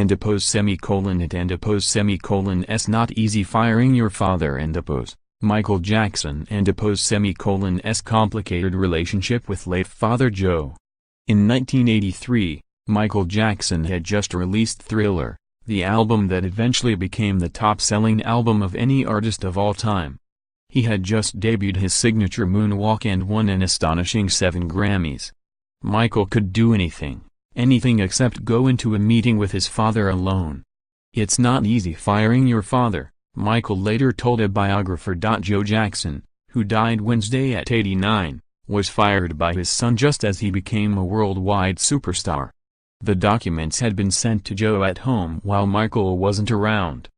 It&apos It&apos S not easy firing your father&apos. Michael Jackson&apos S complicated relationship with late father Joe. In 1983, Michael Jackson had just released Thriller, the album that eventually became the top-selling album of any artist of all time. He had just debuted his signature Moonwalk and won an astonishing 7 Grammys. Michael could do anything except go into a meeting with his father alone. It's not easy firing your father, Michael later told a biographer. Joe Jackson, who died Wednesday at 89, was fired by his son just as he became a worldwide superstar. The documents had been sent to Joe at home while Michael wasn't around.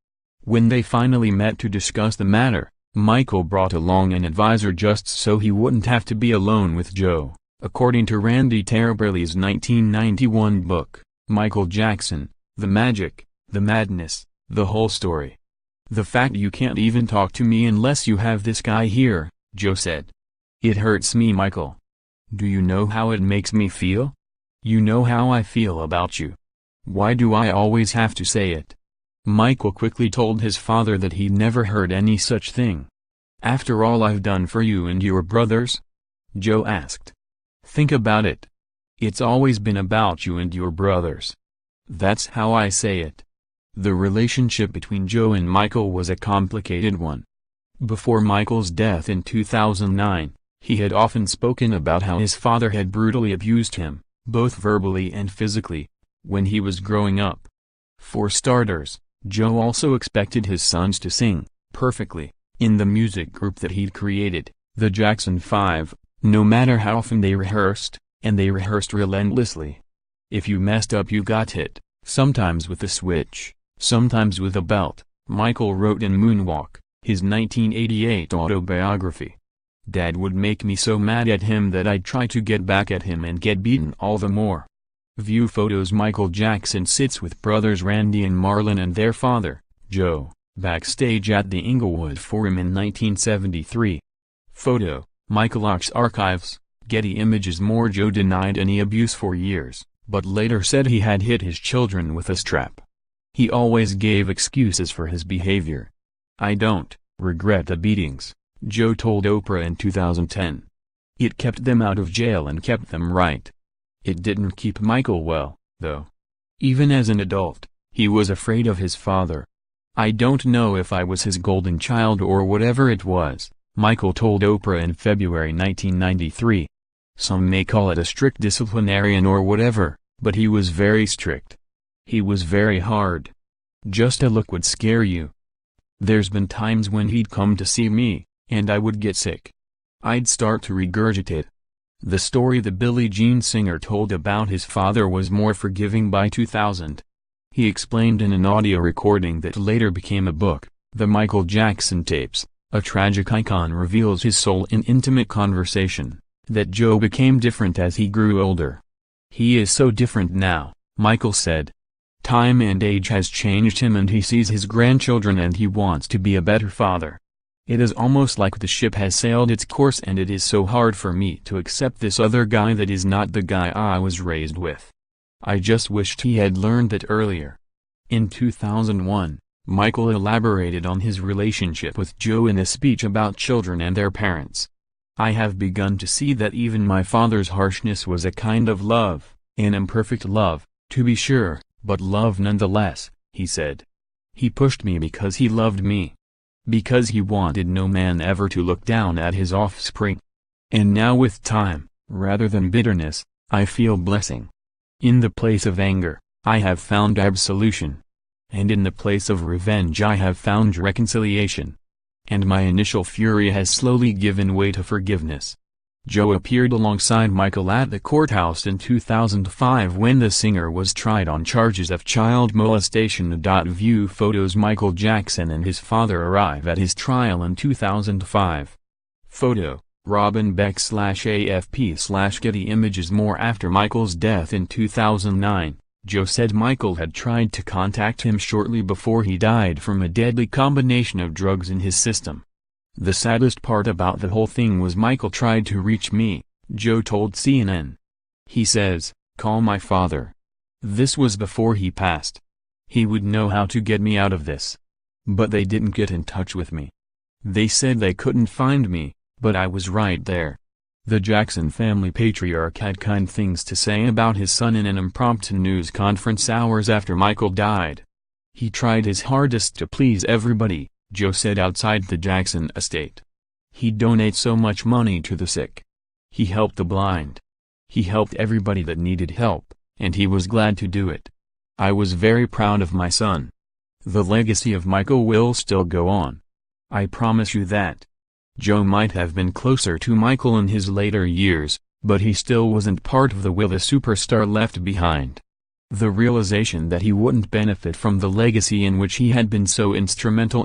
When they finally met to discuss the matter, Michael brought along an advisor just so he wouldn't have to be alone with Joe. According to Randy Taraborelli's 1991 book, Michael Jackson, The Magic, The Madness, The Whole Story. "The fact you can't even talk to me unless you have this guy here," Joe said. "It hurts me, Michael. Do you know how it makes me feel? You know how I feel about you. Why do I always have to say it?" Michael quickly told his father that he'd never heard any such thing. "After all I've done for you and your brothers?" Joe asked. "Think about it. It's always been about you and your brothers. That's how I say it." The relationship between Joe and Michael was a complicated one. Before Michael's death in 2009, he had often spoken about how his father had brutally abused him, both verbally and physically, when he was growing up. For starters, Joe also expected his sons to sing perfectly in the music group that he'd created, the Jackson 5, no matter how often they rehearsed, and they rehearsed relentlessly. "If you messed up you got hit, sometimes with a switch, sometimes with a belt," Michael wrote in Moonwalk, his 1988 autobiography. "Dad would make me so mad at him that I'd try to get back at him and get beaten all the more." View photos. Michael Jackson sits with brothers Randy and Marlon and their father, Joe, backstage at the Inglewood Forum in 1973. Photo, Michael Archives, Getty Images. More. Joe denied any abuse for years, but later said he had hit his children with a strap. He always gave excuses for his behavior. "I don't regret the beatings," Joe told Oprah in 2010. "It kept them out of jail and kept them right." It didn't keep Michael well, though. Even as an adult, he was afraid of his father. "I don't know if I was his golden child or whatever it was," Michael told Oprah in February 1993. "Some may call it a strict disciplinarian or whatever, but he was very strict. He was very hard. Just a look would scare you. There's been times when he'd come to see me, and I would get sick. I'd start to regurgitate." The story the Billie Jean singer told about his father was more forgiving by 2000. He explained in an audio recording that later became a book, The Michael Jackson Tapes. A tragic icon reveals his soul in intimate conversation, that Joe became different as he grew older. "He is so different now," Michael said. "Time and age has changed him and he sees his grandchildren and he wants to be a better father. It is almost like the ship has sailed its course and it is so hard for me to accept this other guy that is not the guy I was raised with. I just wished he had learned that earlier." In 2001, Michael elaborated on his relationship with Joe in a speech about children and their parents. "I have begun to see that even my father's harshness was a kind of love, an imperfect love, to be sure, but love nonetheless," he said. "He pushed me because he loved me. Because he wanted no man ever to look down at his offspring. And now with time, rather than bitterness, I feel blessing. In the place of anger, I have found absolution. And in the place of revenge I have found reconciliation. And my initial fury has slowly given way to forgiveness." Joe appeared alongside Michael at the courthouse in 2005 when the singer was tried on charges of child molestation. View photos. Michael Jackson and his father arrive at his trial in 2005. Photo, Robin Beck/AFP/Getty Images. More. After Michael's death in 2009, Joe said Michael had tried to contact him shortly before he died from a deadly combination of drugs in his system. "The saddest part about the whole thing was Michael tried to reach me," Joe told CNN. He says, "Call my father. This was before he passed. He would know how to get me out of this. But they didn't get in touch with me. They said they couldn't find me, but I was right there. The Jackson family patriarch had kind things to say about his son in an impromptu news conference hours after Michael died. He tried his hardest to please everybody, Joe said outside the Jackson estate. He donated so much money to the sick. He helped the blind. He helped everybody that needed help, and he was glad to do it. I was very proud of my son. The legacy of Michael will still go on. I promise you that. Joe might have been closer to Michael in his later years, but he still wasn't part of the will the superstar left behind. The realization that he wouldn't benefit from the legacy in which he had been so instrumental